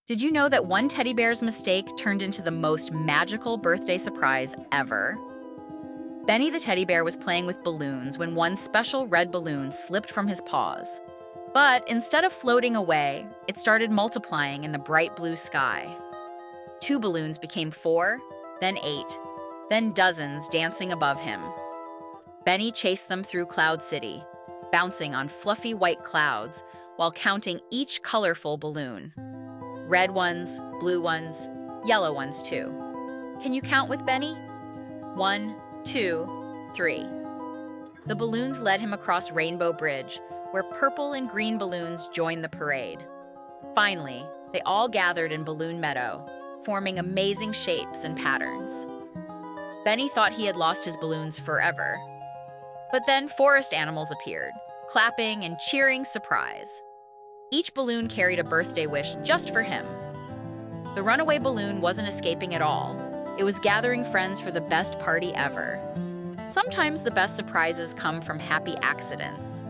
Did you know that one teddy bear's mistake turned into the most magical birthday surprise ever? Benny the teddy bear was playing with balloons when one special red balloon slipped from his paws. But instead of floating away, it started multiplying in the bright blue sky. Two balloons became four, then eight, then dozens dancing above him. Benny chased them through Cloud City, bouncing on fluffy white clouds while counting each colorful balloon. Red ones, blue ones, yellow ones too. Can you count with Benny? 1, 2, 3. The balloons led him across Rainbow Bridge, where purple and green balloons joined the parade. Finally, they all gathered in Balloon Meadow, forming amazing shapes and patterns. Benny thought he had lost his balloons forever. But then forest animals appeared, clapping and cheering surprise. Each balloon carried a birthday wish just for him. The runaway balloon wasn't escaping at all. It was gathering friends for the best party ever. Sometimes the best surprises come from happy accidents.